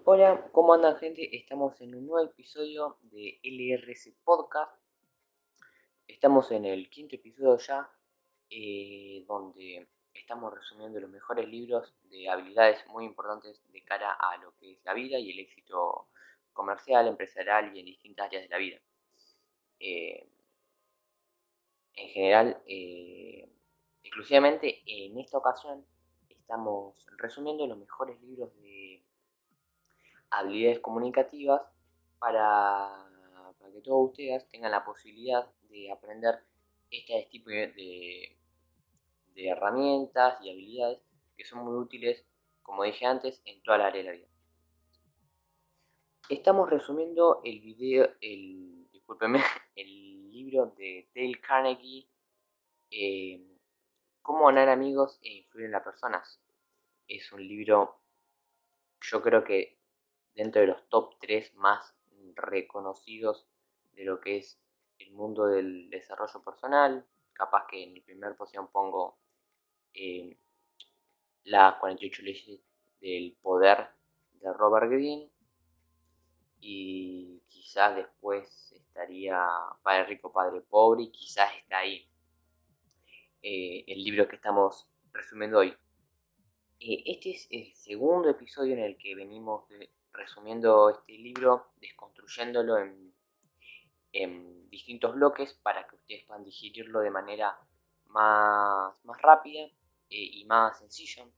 Hola, ¿cómo andan, gente? Estamos en un nuevo episodio de LRC Podcast. Estamos en el quinto episodio ya, donde estamos resumiendo los mejores libros de habilidades muy importantes de cara a lo que es la vida y el éxito comercial, empresarial y en distintas áreas de la vida. Eh, en general, exclusivamente en esta ocasión, estamos resumiendo los mejores libros de habilidades comunicativas para que todos ustedes tengan la posibilidad de aprender este tipo de herramientas y habilidades que son muy útiles, como dije antes, en toda la área de la vida. Estamos resumiendo discúlpeme, el libro de Dale Carnegie, eh, Cómo ganar amigos e influir en las personas. Es un libro, yo creo que dentro de los top 3 más reconocidos de lo que es el mundo del desarrollo personal. Capaz que en mi primera posición pongo eh, las 48 leyes del poder de Robert Greene. Y quizás después estaría Padre Rico, Padre Pobre. Y quizás está ahí el libro que estamos resumiendo hoy. Este es el segundo episodio en el que venimos resumiendo este libro, desconstruyéndolo en distintos bloques para que ustedes puedan digerirlo de manera más rápida y más sencilla,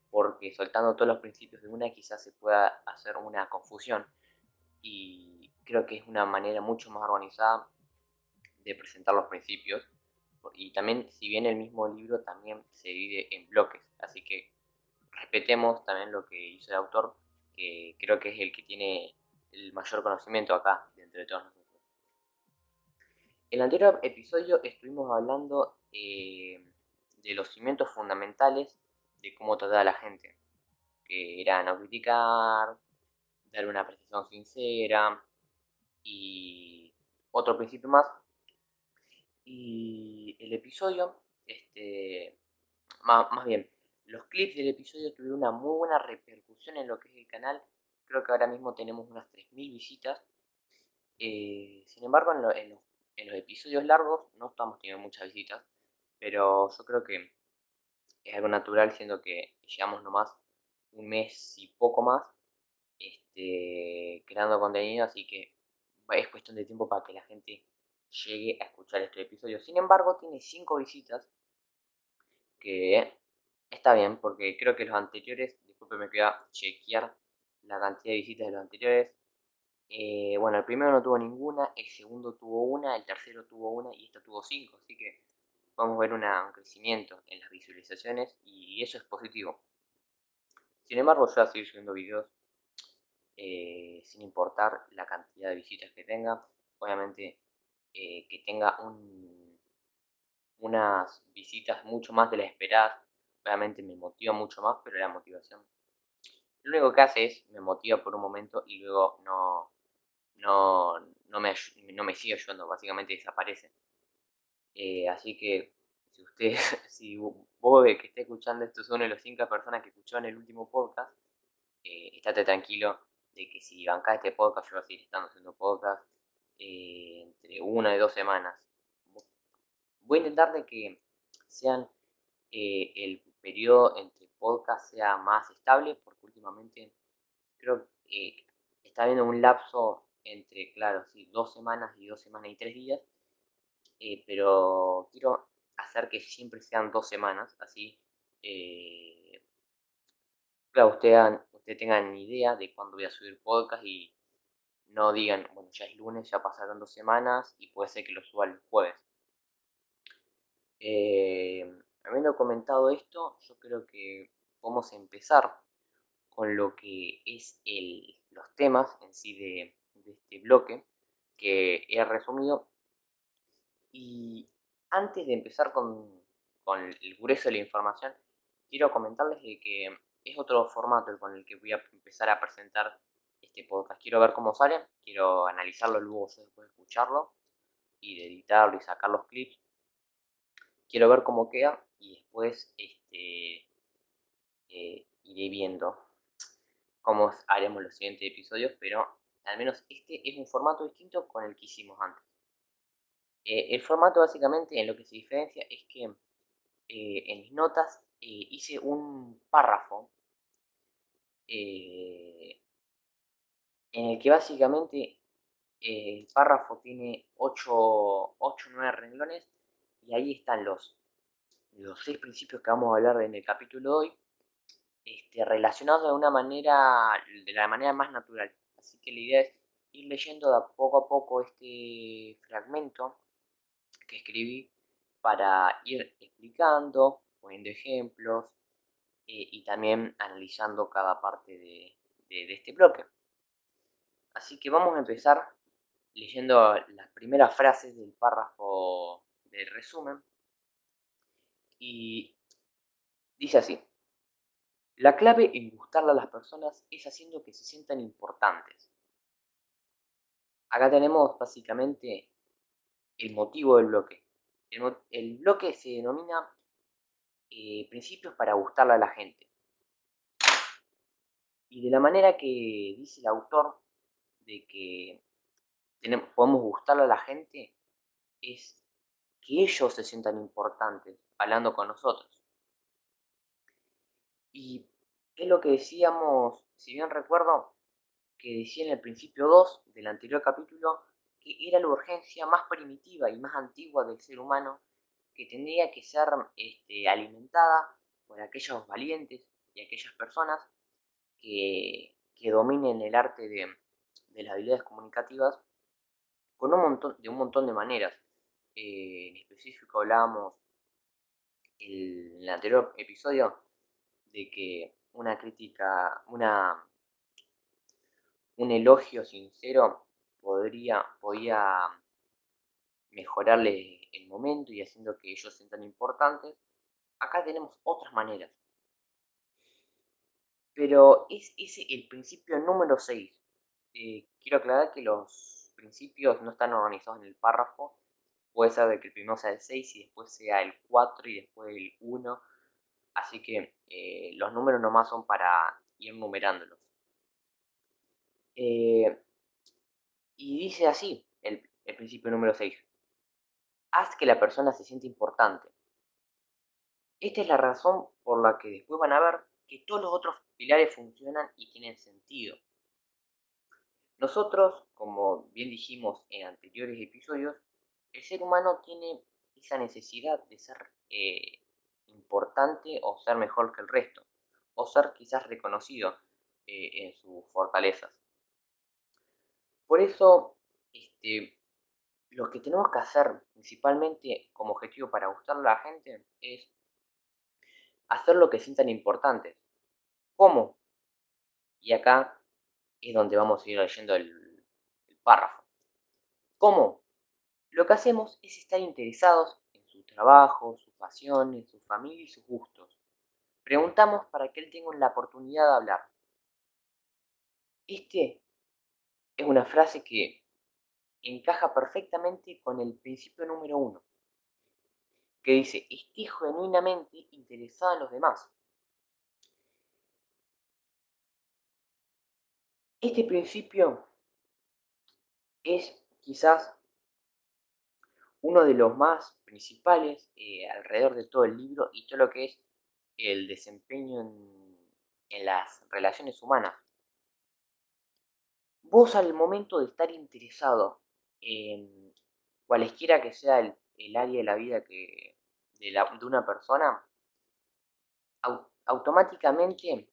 porque soltando todos los principios de una quizás se pueda hacer una confusión, y creo que es una manera mucho más organizada de presentar los principios. Y también, si bien el mismo libro también se divide en bloques, así que respetemos también lo que hizo el autor, que creo que es el que tiene el mayor conocimiento acá, de entre todos nosotros. En el anterior episodio estuvimos hablando de los cimientos fundamentales de cómo tratar a la gente, que era no criticar, dar una apreciación sincera y otro principio más. Y el episodio, más bien, los clips del episodio tuvieron una muy buena repercusión en lo que es el canal. Creo que ahora mismo tenemos unas 3000 visitas. Sin embargo, en los episodios largos no estamos teniendo muchas visitas, pero yo creo que es algo natural, siendo que llevamos nomás un mes y poco más creando contenido, así que es cuestión de tiempo para que la gente llegue a escuchar este episodio. Sin embargo, tiene 5 visitas, que está bien, porque creo que los anteriores, disculpe, me queda chequear la cantidad de visitas de los anteriores. Bueno, el primero no tuvo ninguna, el segundo tuvo una, el tercero tuvo una y esta tuvo 5, así que vamos a ver un crecimiento en las visualizaciones y eso es positivo. Sin embargo, yo voy a seguir subiendo videos sin importar la cantidad de visitas que tenga. Obviamente que tenga unas visitas mucho más de las esperadas, obviamente me motiva mucho más, pero la motivación lo único que hace es me motiva por un momento y luego no, no me sigue ayudando, básicamente desaparece. Así que si usted, si vos que está escuchando esto es una de las 5 personas que escuchó en el último podcast, estate tranquilo de que si bancás este podcast, yo voy a seguir estando haciendo podcast entre 1 y 2 semanas. Voy a intentar de que sean el periodo entre podcast sea más estable, porque últimamente creo que está habiendo un lapso entre, claro, sí, 2 semanas y 2 semanas y 3 días, pero quiero hacer que siempre sean 2 semanas, así, claro, usted tengan idea de cuándo voy a subir podcast y no digan, bueno, ya es lunes, ya pasaron 2 semanas y puede ser que lo suba el jueves. Habiendo comentado esto, yo creo que vamos a empezar con lo que es los temas en sí de este bloque que he resumido. Y antes de empezar con el grueso de la información, quiero comentarles de que es otro formato con el que voy a empezar a presentar este podcast. Quiero ver cómo sale, quiero analizarlo luego yo después de escucharlo y de editarlo y sacar los clips. Quiero ver cómo queda y después iré viendo cómo haremos los siguientes episodios, pero al menos este es un formato distinto con el que hicimos antes. El formato básicamente en lo que se diferencia es que en mis notas hice un párrafo eh, en el que básicamente el párrafo tiene 8 o 9 renglones y ahí están los 6 principios que vamos a hablar en el capítulo de hoy, relacionados de la manera más natural. Así que la idea es ir leyendo de poco a poco este fragmento que escribí para ir explicando, poniendo ejemplos y también analizando cada parte de este bloque. Así que vamos a empezar leyendo las primeras frases del párrafo del resumen y dice así: la clave en gustarle a las personas es haciendo que se sientan importantes. Acá tenemos básicamente el motivo del bloque. El bloque se denomina principios para gustarle a la gente. Y de la manera que dice el autor de que podemos gustarle a la gente es que ellos se sientan importantes hablando con nosotros. Y es lo que decíamos, si bien recuerdo, que decía en el principio 2 del anterior capítulo, que era la urgencia más primitiva y más antigua del ser humano, que tendría que ser alimentada por aquellos valientes y aquellas personas que dominen el arte de las habilidades comunicativas con un montón de maneras. En específico hablábamos en el anterior episodio de que una crítica, un elogio sincero podía mejorarle el momento y haciendo que ellos se sientan importantes. Acá tenemos otras maneras. Pero es ese el principio número 6. Quiero aclarar que los principios no están organizados en el párrafo. Puede ser de que el primero sea el 6 y después sea el 4 y después el 1. Así que los números nomás son para ir numerándolos. Y dice así el principio número 6. Haz que la persona se sienta importante. Esta es la razón por la que después van a ver que todos los otros pilares funcionan y tienen sentido. Nosotros, como bien dijimos en anteriores episodios, el ser humano tiene esa necesidad de ser importante o ser mejor que el resto, o ser quizás reconocido en sus fortalezas. Por eso, lo que tenemos que hacer principalmente como objetivo para gustarle a la gente es hacer lo que sientan importantes. ¿Cómo? Y acá es donde vamos a ir leyendo el párrafo. ¿Cómo? Lo que hacemos es estar interesados en su trabajo, su pasión, en su familia y sus gustos. Preguntamos para que él tenga la oportunidad de hablar. Este es una frase que encaja perfectamente con el principio número 1, que dice: esté genuinamente interesado en los demás. Este principio es quizás uno de los más principales alrededor de todo el libro y todo lo que es el desempeño en las relaciones humanas. Vos al momento de estar interesado en cualesquiera que sea el área de la vida de una persona, automáticamente,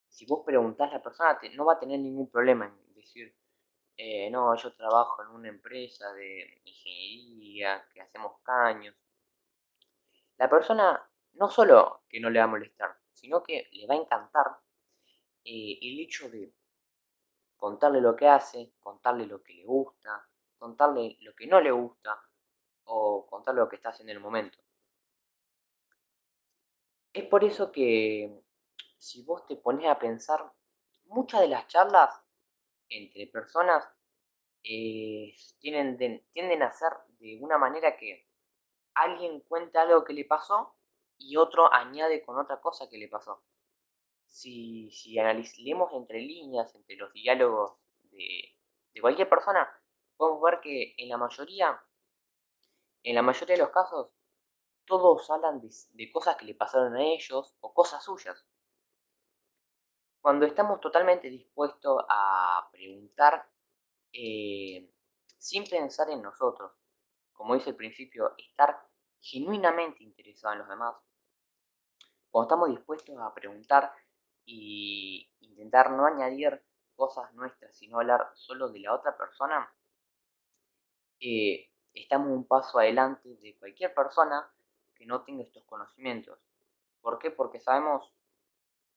si vos preguntás a la persona, no va a tener ningún problema en decir, no, yo trabajo en una empresa de ingeniería, que hacemos caños. La persona no solo que no le va a molestar, sino que le va a encantar el hecho de contarle lo que hace, contarle lo que le gusta, contarle lo que no le gusta o contarle lo que está haciendo en el momento. Es por eso que si vos te pones a pensar, muchas de las charlas entre personas tienden a ser de una manera que alguien cuenta algo que le pasó y otro añade con otra cosa que le pasó. Si leemos entre líneas, entre los diálogos de cualquier persona, podemos ver que en la mayoría de los casos, todos hablan de cosas que le pasaron a ellos o cosas suyas. Cuando estamos totalmente dispuestos a preguntar sin pensar en nosotros, como dice al principio, estar genuinamente interesado en los demás, cuando estamos dispuestos a preguntar y intentar no añadir cosas nuestras, sino hablar solo de la otra persona, estamos un paso adelante de cualquier persona que no tenga estos conocimientos. ¿Por qué? Porque sabemos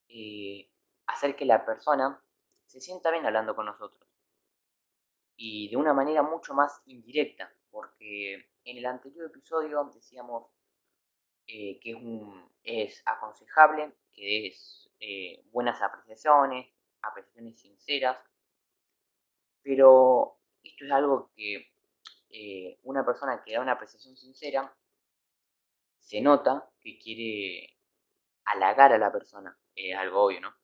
eh, hacer que la persona se sienta bien hablando con nosotros y de una manera mucho más indirecta, porque en el anterior episodio decíamos que es aconsejable, que es buenas apreciaciones sinceras, pero esto es algo que una persona que da una apreciación sincera se nota que quiere halagar a la persona, es algo obvio, ¿no?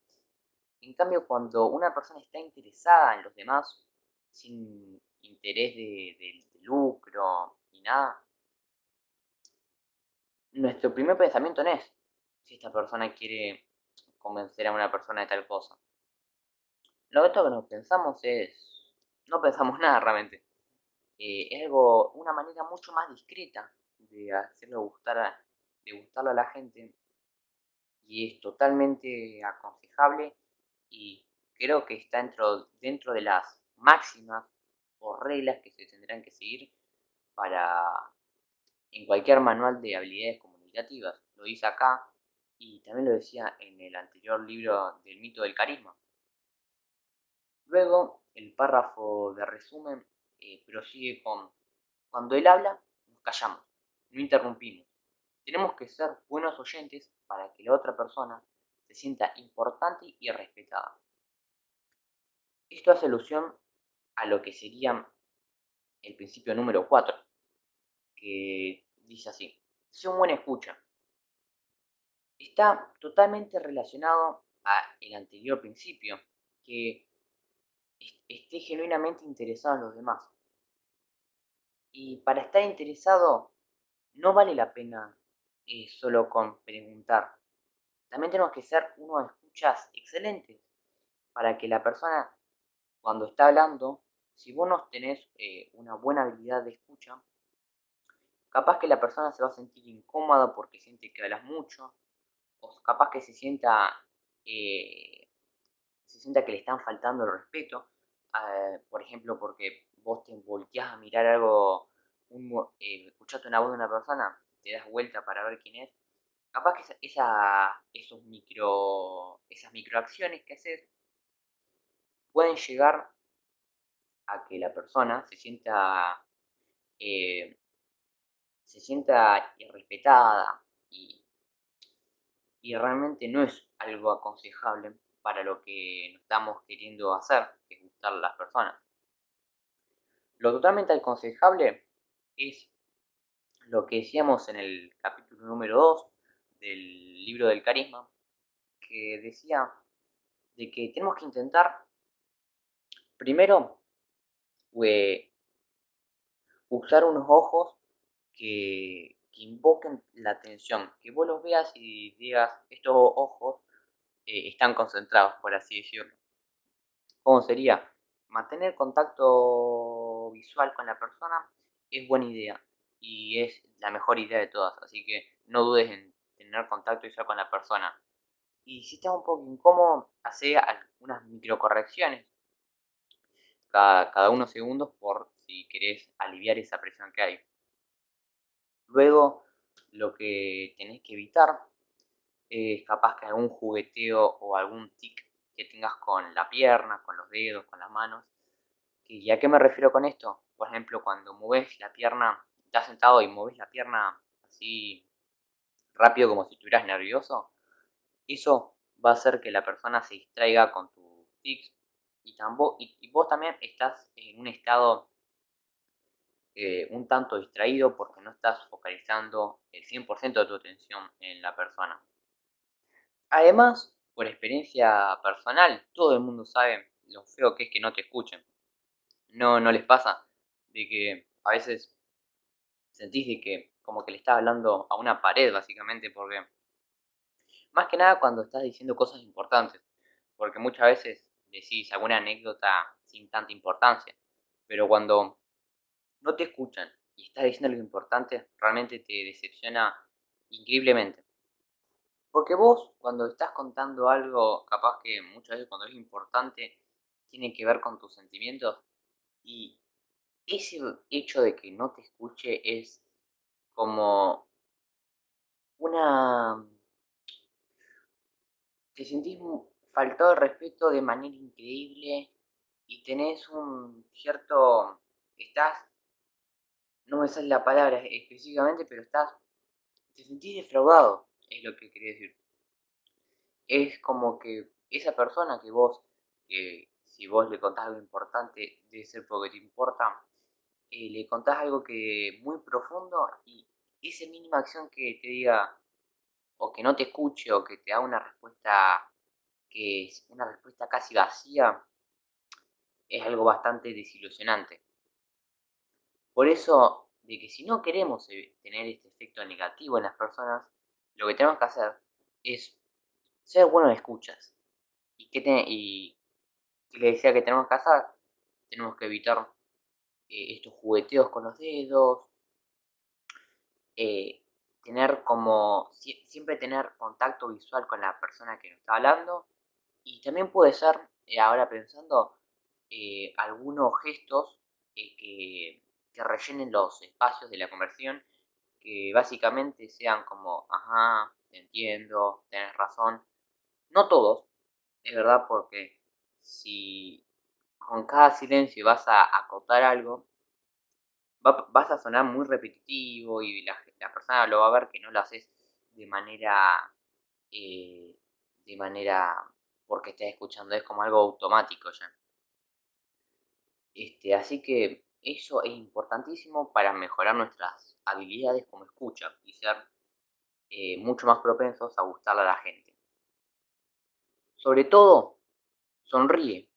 En cambio, cuando una persona está interesada en los demás, sin interés de lucro ni nada, nuestro primer pensamiento no es si esta persona quiere convencer a una persona de tal cosa. Lo otro que nos pensamos no pensamos nada realmente. Es una manera mucho más discreta de de gustarle a la gente y es totalmente aconsejable y creo que está dentro de las máximas o reglas que se tendrán que seguir para en cualquier manual de habilidades comunicativas. Lo dice acá y también lo decía en el anterior libro del mito del carisma. Luego, el párrafo de resumen prosigue con: cuando él habla, nos callamos, no interrumpimos. Tenemos que ser buenos oyentes para que la otra persona se sienta importante y respetada. Esto hace alusión a lo que sería el principio número 4, que dice así: sé un buen escucha. Está totalmente relacionado al anterior principio, que esté genuinamente interesado en los demás. Y para estar interesado no vale la pena solo con preguntar. También tenemos que ser unos escuchas excelentes para que la persona, cuando está hablando, si vos no tenés una buena habilidad de escucha, capaz que la persona se va a sentir incómoda porque siente que hablas mucho, o capaz que eh, se sienta que le están faltando el respeto, por ejemplo, porque vos te volteás a mirar algo, escuchaste una voz de una persona, te das vuelta para ver quién es, capaz que esas microacciones que haces pueden llegar a que la persona eh, se sienta irrespetada y realmente no es algo aconsejable para lo que estamos queriendo hacer, que es gustar a las personas. Lo totalmente aconsejable es lo que decíamos en el capítulo número 2 del libro del carisma, que decía de que tenemos que intentar primero eh, usar unos ojos que invoquen la atención, que vos los veas y digas, estos ojos están concentrados, por así decirlo. ¿Cómo sería? Mantener contacto visual con la persona es buena idea y es la mejor idea de todas, así que no dudes en tener contacto visual con la persona. Y si estás un poco incómodo, hace algunas microcorrecciones cada unos segundos por si querés aliviar esa presión que hay. Luego, lo que tenés que evitar es capaz que algún jugueteo o algún tic que tengas con la pierna, con los dedos, con las manos. ¿Y a qué me refiero con esto? Por ejemplo, cuando mueves la pierna, estás sentado y mueves la pierna así rápido como si estuvieras nervioso, eso va a hacer que la persona se distraiga con tus tics y vos también estás en un estado un tanto distraído porque no estás focalizando el 100% de tu atención en la persona. Además, por experiencia personal, todo el mundo sabe lo feo que es que no te escuchen. No les pasa de que a veces sentís de que como que le estás hablando a una pared básicamente, porque más que nada cuando estás diciendo cosas importantes, porque muchas veces decís alguna anécdota sin tanta importancia, pero cuando no te escuchan y estás diciendo algo importante, realmente te decepciona increíblemente. Porque vos, cuando estás contando algo, capaz que muchas veces cuando es importante, tiene que ver con tus sentimientos, y ese hecho de que no te escuche es como una... Te sentís faltado de respeto de manera increíble y tenés un cierto... Estás, no me sale la palabra específicamente, pero te sentís defraudado, es lo que quería decir. Es como que esa persona que si vos le contás algo importante, debe ser porque te importa, le contás algo que muy profundo y esa mínima acción que te diga, o que no te escuche, o que te haga una respuesta que es una respuesta casi vacía, es algo bastante desilusionante. Por eso, de que si no queremos tener este efecto negativo en las personas, lo que tenemos que hacer es ser buenos escuchas. Y que le decía que tenemos que hacer, tenemos que evitar estos jugueteos con los dedos, eh, tener como, siempre tener contacto visual con la persona que nos está hablando, y también puede ser, ahora pensando, algunos gestos que rellenen los espacios de la conversación, que básicamente sean como, ajá, te entiendo, tenés razón. No todos, es verdad, porque si con cada silencio vas a acotar algo, vas a sonar muy repetitivo y la persona lo va a ver que no lo haces de manera, eh, de manera porque estés escuchando, es como algo automático ya. Así que eso es importantísimo para mejorar nuestras habilidades como escucha y ser mucho más propensos a gustarle a la gente. Sobre todo, sonríe.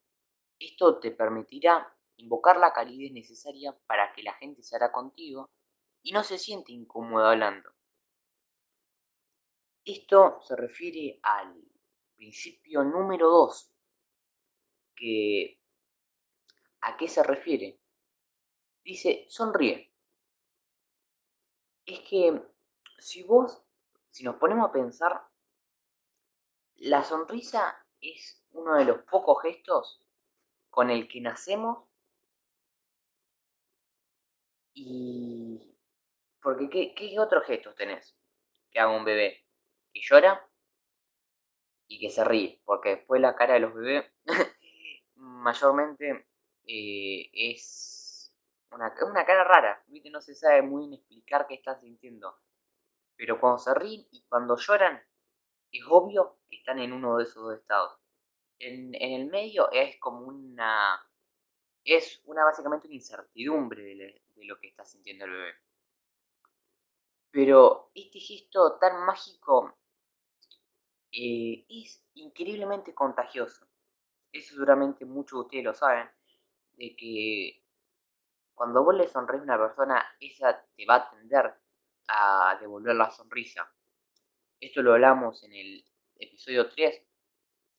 Esto te permitirá invocar la calidez necesaria para que la gente se hará contigo y no se siente incómodo hablando. Esto se refiere al principio número 2, que ¿a qué se refiere? Dice, sonríe. Es que si nos ponemos a pensar, la sonrisa es uno de los pocos gestos con el que nacemos y... Porque ¿qué otros gestos tenés que haga un bebé? Que llora y que se ríe, porque después la cara de los bebés mayormente es una cara rara, ¿viste? No se sabe muy bien explicar qué están sintiendo, pero cuando se ríen y cuando lloran, es obvio que están en uno de esos dos estados. En el medio es básicamente una incertidumbre de lo que está sintiendo el bebé. Pero este gesto tan mágico es increíblemente contagioso. Eso seguramente muchos de ustedes lo saben, de que cuando vos le sonreís a una persona, esa te va a tender a devolver la sonrisa. Esto lo hablamos en el episodio 3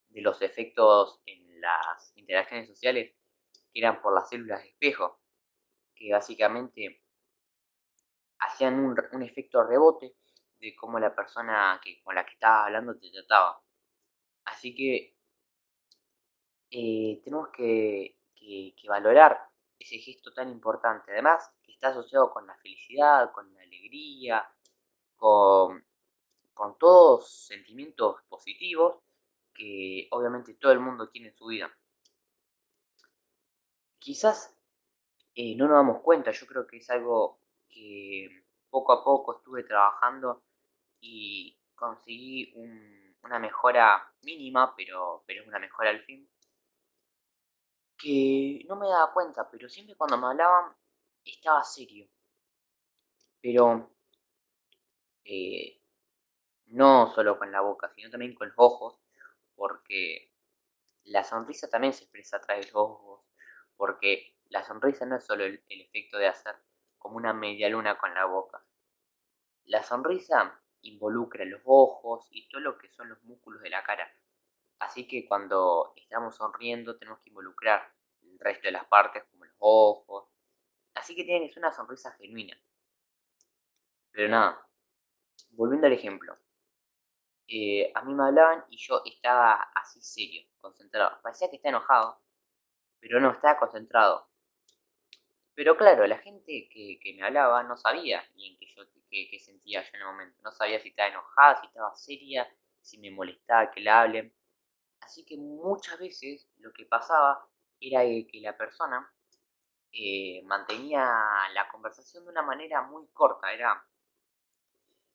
de los efectos en las interacciones sociales que eran por las células de espejo, que básicamente hacían un efecto rebote de cómo la persona con la que estabas hablando te trataba. Así que tenemos que valorar ese gesto tan importante. Además, que está asociado con la felicidad, con la alegría, con, con todos sentimientos positivos que obviamente todo el mundo tiene en su vida. Quizás no nos damos cuenta, yo creo que es algo que poco a poco estuve trabajando y conseguí una mejora mínima, pero es una mejora al fin. que no me daba cuenta, pero siempre cuando me hablaban estaba serio. Pero eh, no solo con la boca, sino también con los ojos, porque la sonrisa también se expresa a través de los ojos, porque la sonrisa no es solo el efecto de hacer como una media luna con la boca. La sonrisa involucra los ojos y todo lo que son los músculos de la cara. Así que cuando estamos sonriendo tenemos que involucrar el resto de las partes como los ojos. Así que tiene que ser una sonrisa genuina. Pero nada, volviendo al ejemplo. A mí me hablaban y yo estaba así serio, concentrado. Parecía que estaba enojado, pero no, estaba concentrado. Pero claro, la gente que me hablaba no sabía bien qué sentía yo en el momento. No sabía si estaba enojada, si estaba seria, si me molestaba que la hablen. Así que muchas veces lo que pasaba era que la persona mantenía la conversación de una manera muy corta.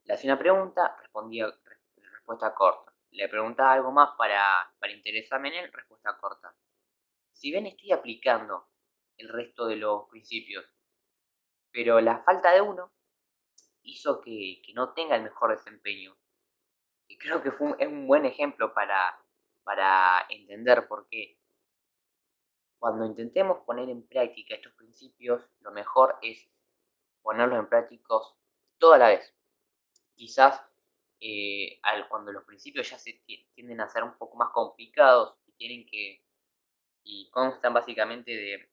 Le hacía una pregunta, respondía respuesta corta. Le preguntaba algo más para interesarme en él, respuesta corta. Si bien estoy aplicando el resto de los principios, pero la falta de uno hizo que no tenga el mejor desempeño. Y creo que es un buen ejemplo para entender por qué. Cuando intentemos poner en práctica estos principios, lo mejor es ponerlos en práctica toda la vez. Quizás cuando los principios ya se tienden a ser un poco más complicados y constan básicamente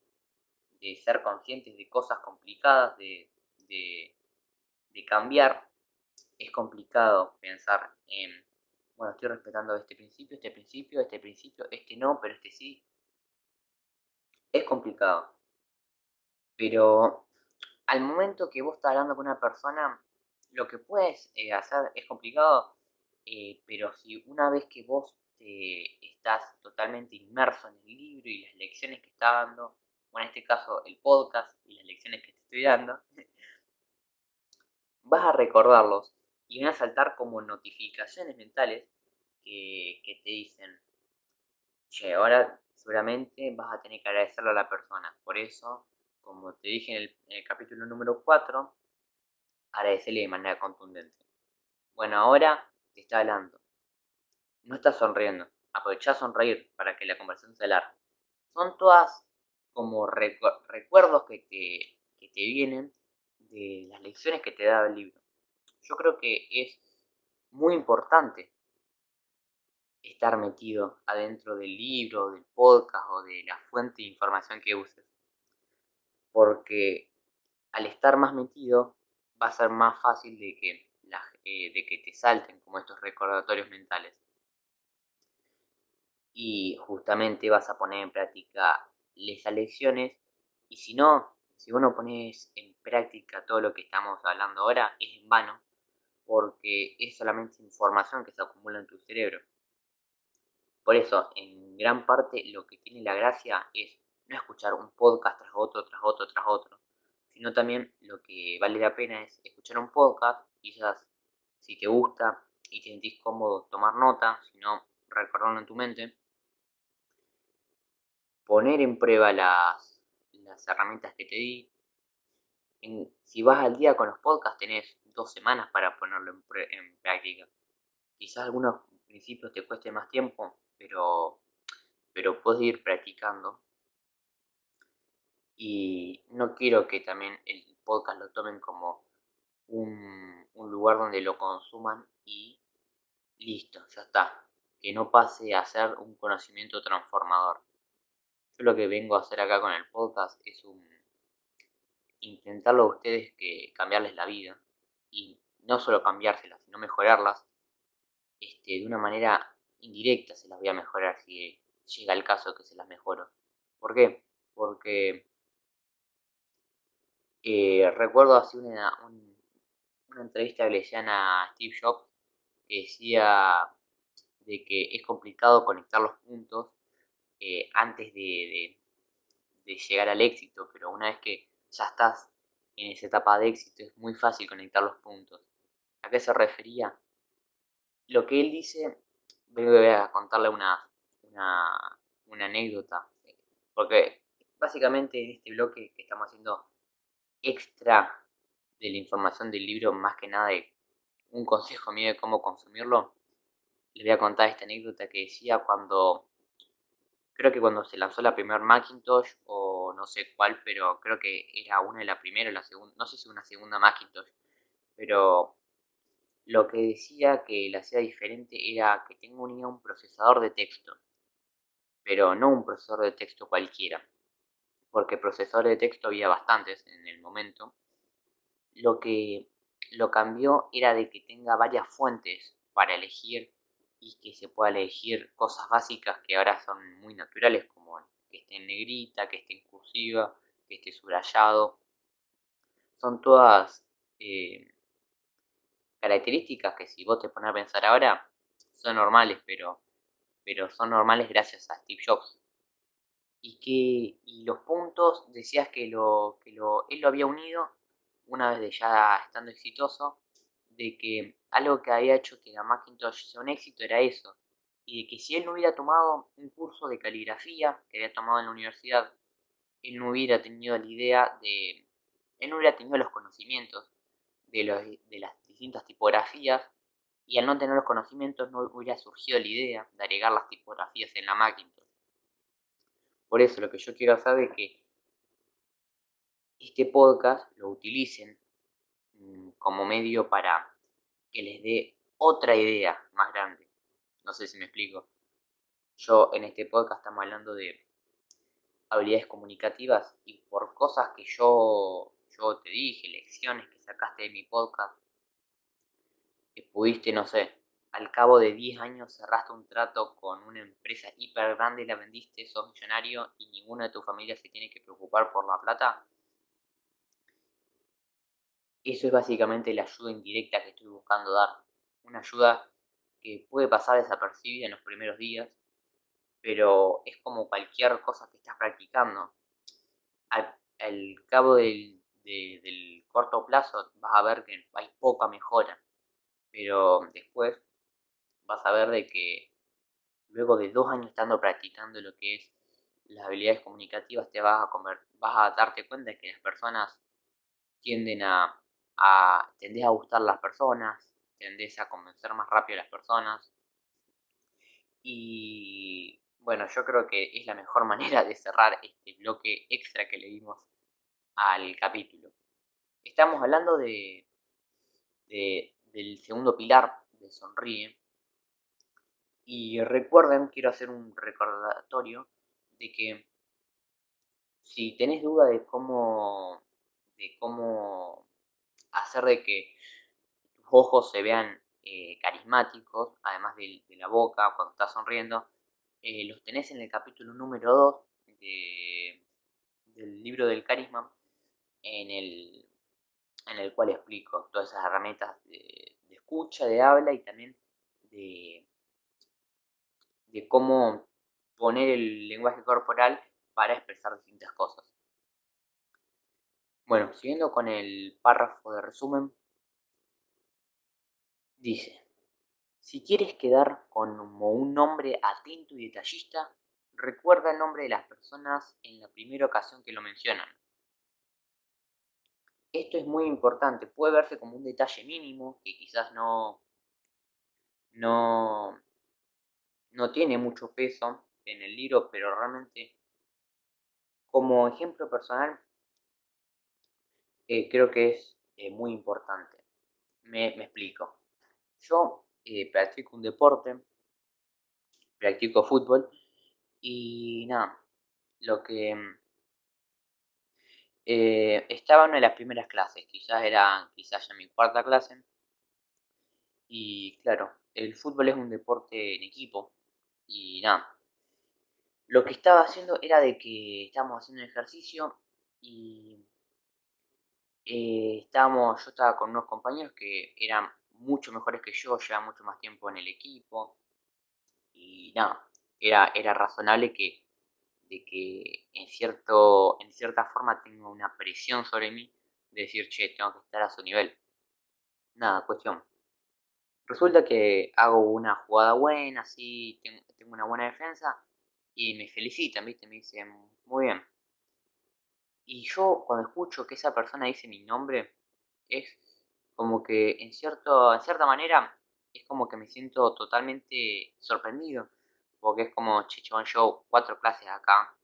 de ser conscientes de cosas complicadas, de, de cambiar, es complicado pensar en, bueno, estoy respetando este principio, este principio, este principio, este no, pero este sí. Es complicado. Pero al momento que vos estás hablando con una persona, lo que puedes hacer es complicado, pero si una vez que vos estás totalmente inmerso en el libro y las lecciones que está dando, o en este caso el podcast y las lecciones que te estoy dando, vas a recordarlos y van a saltar como notificaciones mentales que te dicen, che, ahora seguramente vas a tener que agradecerle a la persona. Por eso, como te dije en el capítulo número 4, agradecerle de manera contundente. Bueno, ahora te está hablando. No estás sonriendo. Aprovechá a sonreír para que la conversación se alargue. Son todas como recuerdos que te vienen de las lecciones que te da el libro. Yo creo que es muy importante estar metido adentro del libro, del podcast o de la fuente de información que uses. Porque al estar más metido va a ser más fácil de que te salten como estos recordatorios mentales. Y justamente vas a poner en práctica esas lecciones. Y si no, si vos no pones en práctica todo lo que estamos hablando ahora, es en vano, porque es solamente información que se acumula en tu cerebro. Por eso, en gran parte, lo que tiene la gracia es no escuchar un podcast tras otro, tras otro, tras otro, sino también lo que vale la pena es escuchar un podcast, quizás si te gusta y te sentís cómodo tomar nota, si no, recordarlo en tu mente, poner en prueba las herramientas que te di. Si vas al día con los podcasts, tenés 2 semanas para ponerlo en práctica. Quizás algunos principios te cueste más tiempo, pero puedes ir practicando. Y no quiero que también el podcast lo tomen como un lugar donde lo consuman y listo, ya está. Que no pase a ser un conocimiento transformador. Yo lo que vengo a hacer acá con el podcast es intentarlo a ustedes que cambiarles la vida. Y no solo cambiárselas, sino mejorarlas. De una manera indirecta se las voy a mejorar si llega el caso que se las mejoro. ¿Por qué? Porque recuerdo así una entrevista que le hacían a Steve Jobs que decía de que es complicado conectar los puntos antes de llegar al éxito, pero una vez que ya estás en esa etapa de éxito es muy fácil conectar los puntos. ¿A qué se refería? Lo que él dice, voy a contarle una anécdota, Porque básicamente en este bloque que estamos haciendo extra de la información del libro, más que nada de un consejo mío de cómo consumirlo, les voy a contar esta anécdota que decía creo que cuando se lanzó la primera Macintosh, o no sé cuál, pero creo que era una de la primera o la segunda, no sé si una segunda Macintosh, pero lo que decía que la hacía diferente era que unía un procesador de texto, pero no un procesador de texto cualquiera, porque procesadores de texto había bastantes en el momento. Lo que lo cambió era de que tenga varias fuentes para elegir y que se pueda elegir cosas básicas que ahora son muy naturales, como que esté en negrita, que esté en cursiva, que esté subrayado. Son todas eh, características que si vos te pones a pensar ahora son normales, pero son normales gracias a Steve Jobs. Y los puntos decías él lo había unido una vez de ya estando exitoso, de que algo que había hecho que la Macintosh sea un éxito era eso, y de que si él no hubiera tomado un curso de caligrafía que había tomado en la universidad, él no hubiera tenido la idea de, él no hubiera tenido los conocimientos de las distintas tipografías, y al no tener los conocimientos no hubiera surgido la idea de agregar las tipografías en la Macintosh. Por eso lo que yo quiero hacer es que este podcast lo utilicen como medio para que les dé otra idea más grande. No sé si me explico. Yo en este podcast estamos hablando de habilidades comunicativas y por cosas que yo te dije, lecciones que sacaste de mi podcast, que pudiste, no sé, al cabo de 10 años cerraste un trato con una empresa hiper grande, la vendiste, sos millonario y ninguno de tu familia se tiene que preocupar por la plata. Eso es básicamente la ayuda indirecta que estoy buscando dar. Una ayuda que puede pasar desapercibida en los primeros días, pero es como cualquier cosa que estás practicando. Al cabo del corto plazo vas a ver que hay poca mejora, pero después vas a ver de que luego de 2 años estando practicando lo que es las habilidades comunicativas, vas a darte cuenta de que las personas tienden tendés a gustar las personas, tendés a convencer más rápido a las personas. Y bueno, yo creo que es la mejor manera de cerrar este bloque extra que le dimos al capítulo. Estamos hablando del segundo pilar de Sonríe. Y recuerden, quiero hacer un recordatorio de que si tenés duda de cómo hacer de que tus ojos se vean carismáticos, además de la boca cuando estás sonriendo, los tenés en el capítulo número 2 del libro del carisma, en el, en el cual explico todas esas herramientas de escucha, de habla y también de, de cómo poner el lenguaje corporal para expresar distintas cosas. Bueno, siguiendo con el párrafo de resumen, dice: si quieres quedar como un hombre atento y detallista, recuerda el nombre de las personas en la primera ocasión que lo mencionan. Esto es muy importante, puede verse como un detalle mínimo que quizás no, no tiene mucho peso en el libro, pero realmente como ejemplo personal creo que es muy importante. Me explico. Yo practico un deporte, practico fútbol y nada, lo que estaba en una de las primeras clases, quizás ya mi cuarta clase, y claro, el fútbol es un deporte en equipo, y nada, lo que estaba haciendo era de que estábamos haciendo un ejercicio y yo estaba con unos compañeros que eran mucho mejores que yo, llevaban mucho más tiempo en el equipo, y nada, era razonable de que en cierta forma tengo una presión sobre mí de decir, che, tengo que estar a su nivel. Nada, cuestión. Resulta que hago una jugada buena, sí, tengo una buena defensa y me felicitan, ¿viste? Me dicen, muy bien. Y yo cuando escucho que esa persona dice mi nombre, es como que en cierta manera, es como que me siento totalmente sorprendido. Porque es como, che, chabón, yo 4 clases acá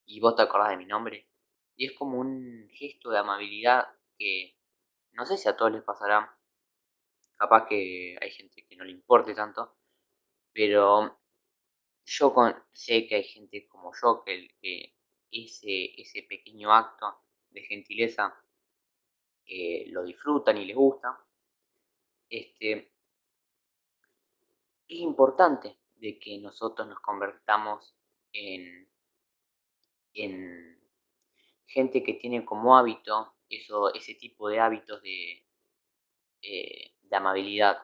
y vos te acordás de mi nombre. Y es como un gesto de amabilidad que no sé si a todos les pasará. Capaz que hay gente que no le importe tanto, pero sé que hay gente como yo que ese pequeño acto de gentileza lo disfrutan y les gusta. Este, es importante de que nosotros nos convertamos en, en gente que tiene como hábito ese tipo de hábitos de amabilidad.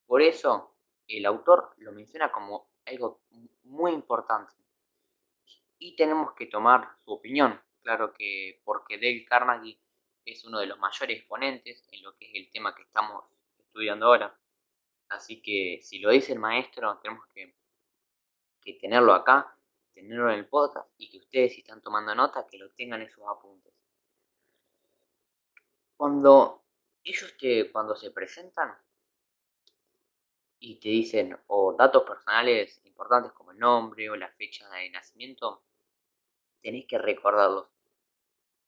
Por eso el autor lo menciona como algo muy importante. Y tenemos que tomar su opinión, claro que porque Dale Carnegie es uno de los mayores exponentes en lo que es el tema que estamos estudiando ahora. Así que si lo dice el maestro, tenemos que tenerlo acá, tenerlo en el podcast y que ustedes si están tomando nota, que lo tengan en sus apuntes. Cuando cuando se presentan y te dicen o datos personales importantes como el nombre o la fecha de nacimiento, tenés que recordarlos.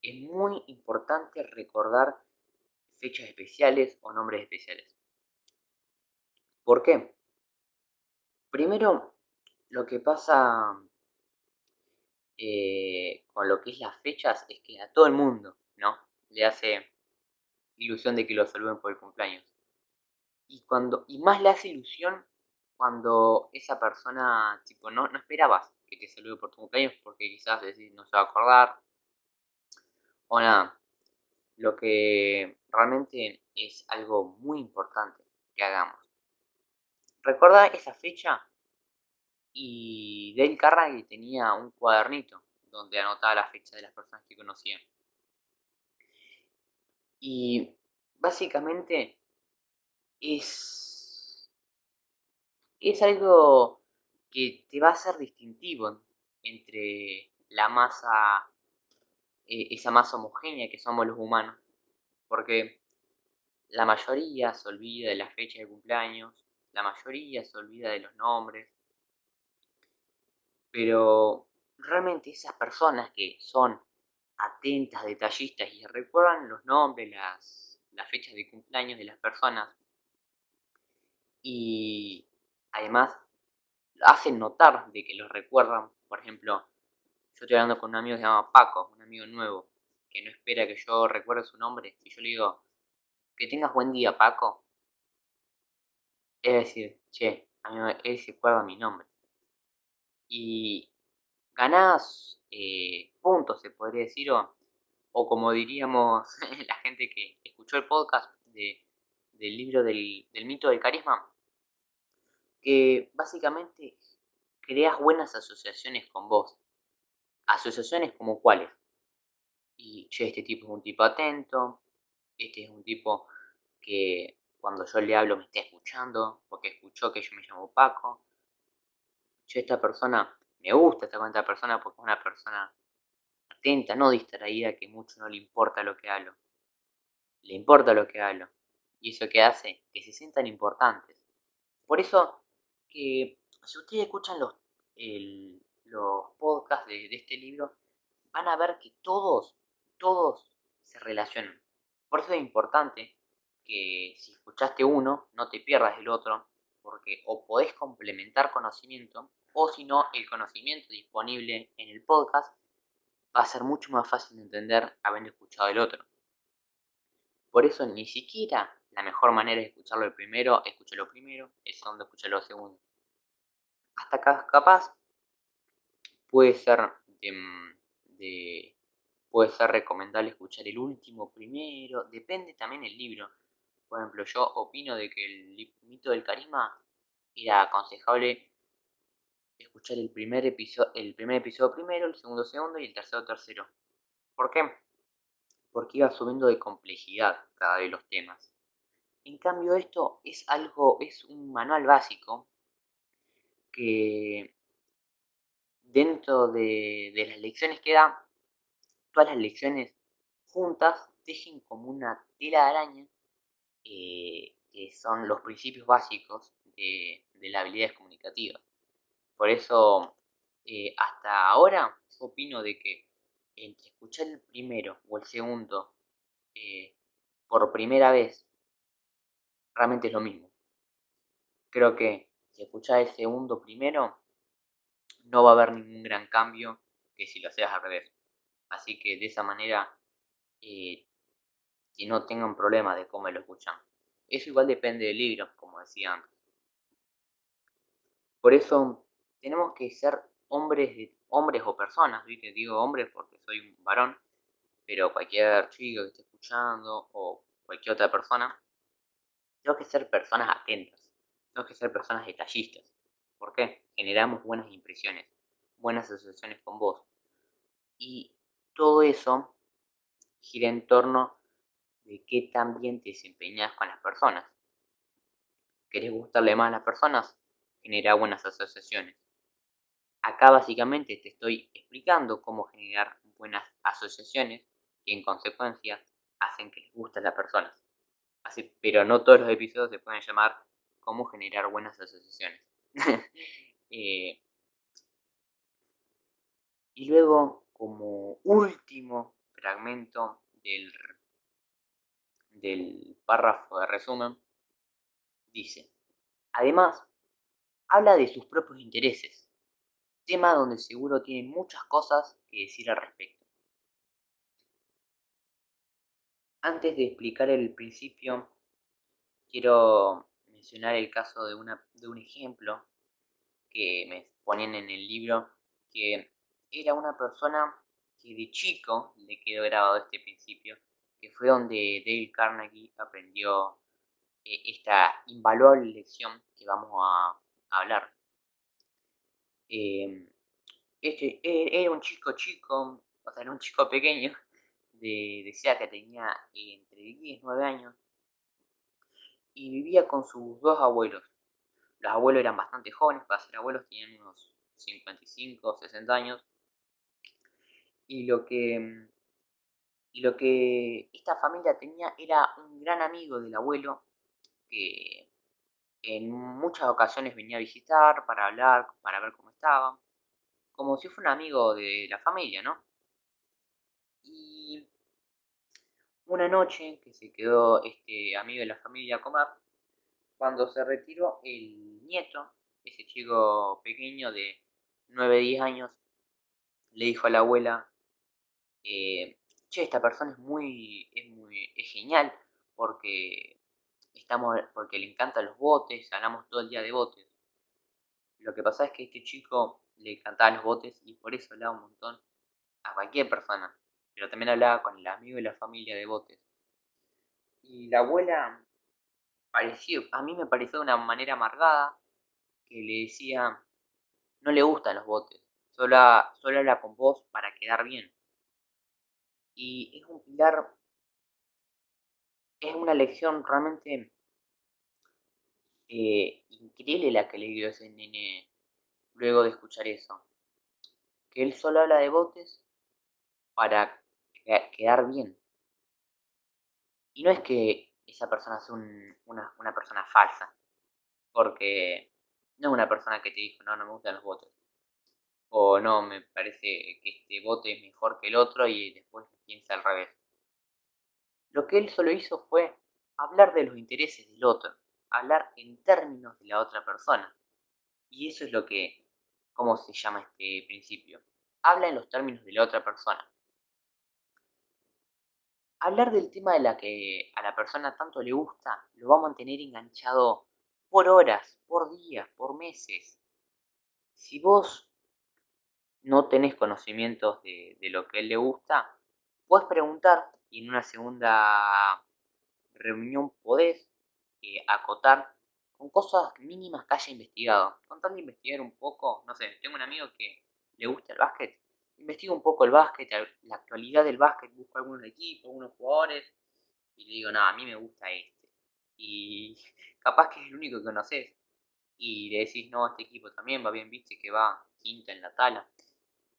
Es muy importante recordar fechas especiales o nombres especiales. ¿Por qué? Primero, lo que pasa con lo que es las fechas es que a todo el mundo, ¿no? Le hace ilusión de que lo saluden por el cumpleaños. Y más le hace ilusión cuando esa persona, tipo, no esperabas que te salude por tu cumpleaños porque quizás decís no se va a acordar o nada. Lo que realmente es algo muy importante que hagamos. Recuerda esa fecha y Dale Carnegie tenía un cuadernito donde anotaba la fecha de las personas que conocía. Y básicamente es, es algo que te va a hacer distintivo entre la masa, esa masa homogénea que somos los humanos. Porque la mayoría se olvida de la fecha de cumpleaños, la mayoría se olvida de los nombres, pero realmente esas personas que son atentas, detallistas y recuerdan los nombres, las fechas de cumpleaños de las personas y además hacen notar de que los recuerdan. Por ejemplo, yo estoy hablando con un amigo que se llama Paco, un amigo nuevo, que no espera que yo recuerde su nombre. Y yo le digo, que tengas buen día, Paco. Es decir, che, él se acuerda mi nombre. Y ganás puntos, se podría decir, o como diríamos la gente que escuchó el podcast del libro del mito del carisma, que básicamente creas buenas asociaciones con vos. Asociaciones como cuáles. Y che, este tipo es un tipo atento, este es un tipo que cuando yo le hablo me está escuchando, porque escuchó que yo me llamo Paco. Che, esta persona, me gusta esta persona porque es una persona atenta, no distraída, que mucho no le importa lo que hablo. Le importa lo que hablo. ¿Y eso qué hace? Que se sientan importantes. Por eso que si ustedes escuchan los podcasts de este libro, van a ver que todos se relacionan. Por eso es importante que si escuchaste uno, no te pierdas el otro, porque o podés complementar conocimiento, o si no, el conocimiento disponible en el podcast va a ser mucho más fácil de entender habiendo escuchado el otro. Por eso ni siquiera la mejor manera de escucharlo el primero, escúchalo primero, el segundo, escúchalo segundo. Hasta capaz puede ser de- puede ser recomendable escuchar el último primero, depende también el libro. Por ejemplo, yo opino de que el mito del carisma era aconsejable escuchar el primer episodio primero, el segundo y el tercero. ¿Por qué? Porque iba subiendo de complejidad cada vez los temas. En cambio, esto es un manual básico que dentro de las lecciones que da, todas las lecciones juntas tejen como una tela de araña, que son los principios básicos de las habilidades comunicativas. Por eso, hasta ahora, yo opino de que entre escuchar el primero o el segundo eh, por primera vez, realmente es lo mismo. Creo que si escuchás el segundo primero, no va a haber ningún gran cambio que si lo haces al revés. Así que de esa manera, eh, que no tengan problema de cómo lo escuchan. Eso igual depende del libro, como decía antes. Por eso tenemos que ser hombres o personas, ¿viste? Digo hombres porque soy un varón, pero cualquier chico que esté escuchando o cualquier otra persona, tenemos que ser personas atentas, tenemos que ser personas detallistas. ¿Por qué? Generamos buenas impresiones, buenas asociaciones con vos. Y todo eso gira en torno de qué tan bien te desempeñas con las personas. ¿Querés gustarle más a las personas? Genera buenas asociaciones. Acá básicamente te estoy explicando cómo generar buenas asociaciones que en consecuencia hacen que les guste a las personas. Así, pero no todos los episodios se pueden llamar cómo generar buenas asociaciones. Eh, y luego, como último fragmento del párrafo de resumen, dice, además, habla de sus propios intereses, tema donde seguro tienen muchas cosas que decir al respecto. Antes de explicar el principio, quiero mencionar el caso de un ejemplo que me ponen en el libro, que era una persona que de chico le quedó grabado este principio, que fue donde Dale Carnegie aprendió esta invaluable lección que vamos a hablar. Eh, era un chico, o sea, era un chico pequeño, decía que tenía entre 10 y 9 años, y vivía con sus dos abuelos. Los abuelos eran bastante jóvenes, para ser abuelos tenían unos 55, 60 años, y lo que esta familia tenía era un gran amigo del abuelo que en muchas ocasiones venía a visitar para hablar, para ver cómo estaba, como si fuera un amigo de la familia, ¿no? Y una noche que se quedó este amigo de la familia a comer, cuando se retiró el nieto, ese chico pequeño de 9 10 años, le dijo a la abuela, che, esta persona es genial porque porque le encantan los botes, hablamos todo el día de botes. Lo que pasa es que a este chico le encantaban los botes y por eso hablaba un montón a cualquier persona, pero también hablaba con el amigo y la familia de botes. Y la abuela a mí me pareció de una manera amargada, que le decía, no le gustan los botes, solo habla con vos para quedar bien. Y es un pilar, es una lección realmente increíble la que le dio ese nene luego de escuchar eso. Que él solo habla de botes para quedar bien. Y no es que esa persona sea una persona falsa, porque no es una persona que te dijo, no, no me gustan los botes. O no, me parece que este bote es mejor que el otro y después piensa al revés. Lo que él solo hizo fue hablar de los intereses del otro, hablar en términos de la otra persona. Y eso es ¿cómo se llama este principio? Habla en los términos de la otra persona. Hablar del tema de la que a la persona tanto le gusta lo va a mantener enganchado por horas, por días, por meses. Si vos no tenés conocimientos de lo que a él le gusta, podés preguntar y en una segunda reunión podés acotar con cosas mínimas que haya investigado. Con tal de investigar un poco, no sé, tengo un amigo que le gusta el básquet, investigo un poco el básquet, la actualidad del básquet, busco algunos equipos, algunos jugadores, y le digo, no, a mí me gusta este. Y capaz que es el único que conoces. Y le decís, no, este equipo también va bien, viste que va quinta en la tabla.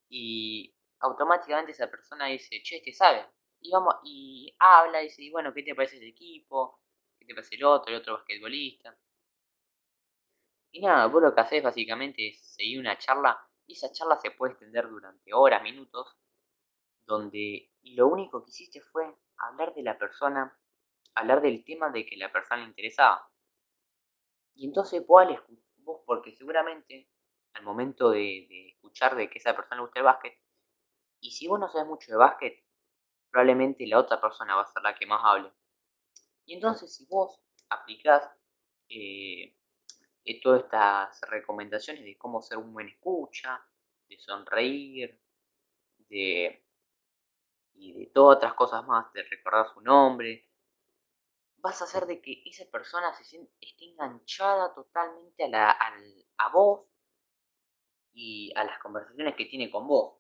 y automáticamente esa persona dice, che, este sabe. Y vamos, y habla, y dice, y bueno, ¿qué te parece ese equipo? ¿Qué te parece el otro basquetbolista? Y nada, vos lo que hacés básicamente es seguir una charla, y esa charla se puede extender durante horas, minutos, donde y lo único que hiciste fue hablar de la persona, hablar del tema de que la persona le interesaba. Y entonces vos porque seguramente al momento de escuchar de que esa persona le gusta el básquet, y si vos no sabes mucho de básquet, probablemente la otra persona va a ser la que más hable. Y entonces si vos aplicás eh, todas estas recomendaciones de cómo ser un buen escucha, de sonreír, de, y de todas otras cosas más, de recordar su nombre, vas a hacer de que esa persona esté enganchada totalmente a vos y a las conversaciones que tiene con vos.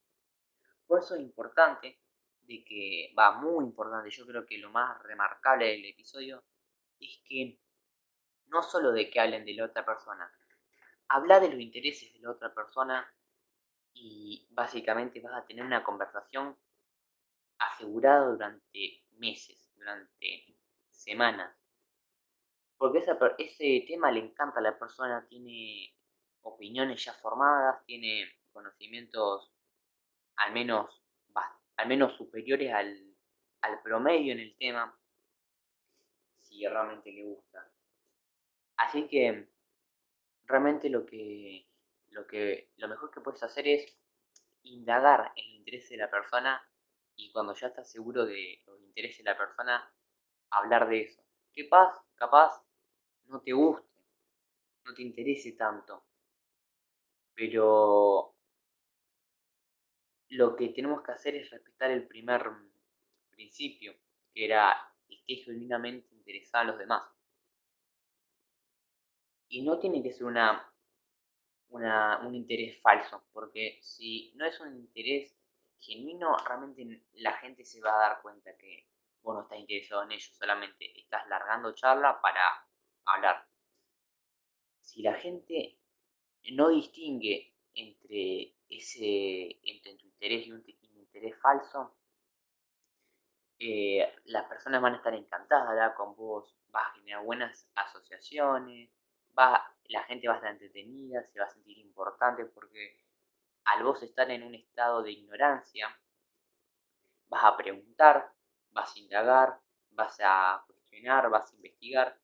Por eso es importante de que, va, muy importante, yo creo que lo más remarcable del episodio es que no solo de que hablen de la otra persona, habla de los intereses de la otra persona y básicamente vas a tener una conversación asegurada durante meses, durante semanas, porque ese tema le encanta a la persona, tiene opiniones ya formadas, tiene conocimientos al menos, al menos superiores al promedio en el tema, si realmente le gusta. Así que realmente lo mejor que puedes hacer es indagar en los intereses de la persona y cuando ya estás seguro de los intereses de la persona, hablar de eso. Capaz no te guste, no te interese tanto, pero lo que tenemos que hacer es respetar el primer principio, que era esté genuinamente interesado en los demás. Y no tiene que ser un interés falso, porque si no es un interés genuino, realmente la gente se va a dar cuenta que vos no estás interesado en ellos, solamente estás largando charla para hablar. Si la gente no distingue entre tu interés y un interés falso, las personas van a estar encantadas de hablar con vos, vas a generar buenas asociaciones, la gente va a estar entretenida, se va a sentir importante porque al vos estar en un estado de ignorancia, vas a preguntar, vas a indagar, vas a cuestionar, vas a investigar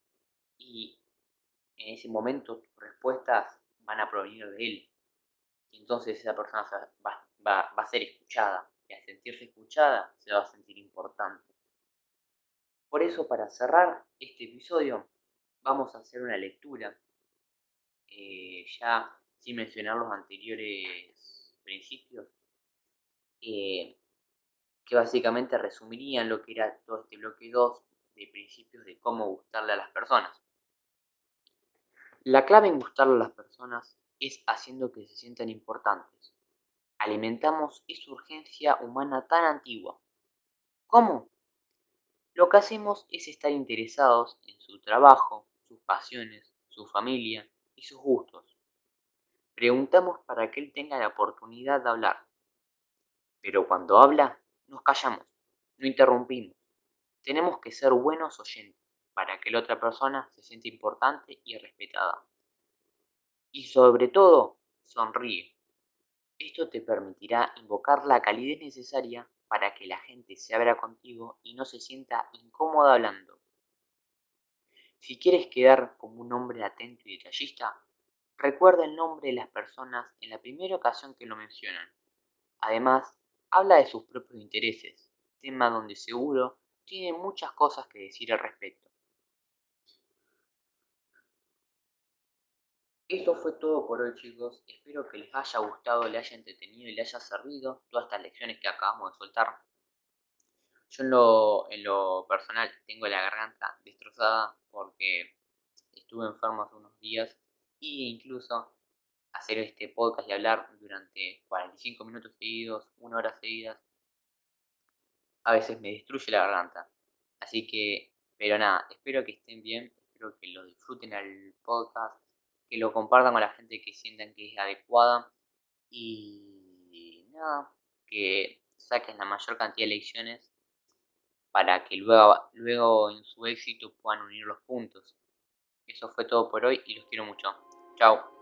y en ese momento tus respuestas van a provenir de él. Y entonces esa persona va a ser escuchada y al sentirse escuchada se va a sentir importante. Por eso, para cerrar este episodio, vamos a hacer una lectura, ya sin mencionar los anteriores principios, eh, que básicamente resumirían lo que era todo este bloque 2 de principios de cómo gustarle a las personas. La clave en gustarle a las personas es haciendo que se sientan importantes. Alimentamos esa urgencia humana tan antigua. ¿Cómo? Lo que hacemos es estar interesados en su trabajo, sus pasiones, su familia y sus gustos. Preguntamos para que él tenga la oportunidad de hablar, pero cuando habla, nos callamos, no interrumpimos. Tenemos que ser buenos oyentes para que la otra persona se sienta importante y respetada. Y sobre todo, sonríe. Esto te permitirá invocar la calidez necesaria para que la gente se abra contigo y no se sienta incómoda hablando. Si quieres quedar como un hombre atento y detallista, recuerda el nombre de las personas en la primera ocasión que lo mencionan. Además, habla de sus propios intereses, tema donde seguro tiene muchas cosas que decir al respecto. Esto fue todo por hoy, chicos. Espero que les haya gustado, les haya entretenido y les haya servido todas estas lecciones que acabamos de soltar. Yo en lo personal tengo la garganta destrozada porque estuve enfermo hace unos días e incluso hacer este podcast y hablar durante 45 minutos seguidos, una hora seguidas, a veces me destruye la garganta. Así que, pero nada, espero que estén bien, espero que lo disfruten al podcast, que lo compartan con la gente que sientan que es adecuada y nada, que saques la mayor cantidad de lecciones para que luego en su éxito puedan unir los puntos. Eso fue todo por hoy y los quiero mucho. Chao.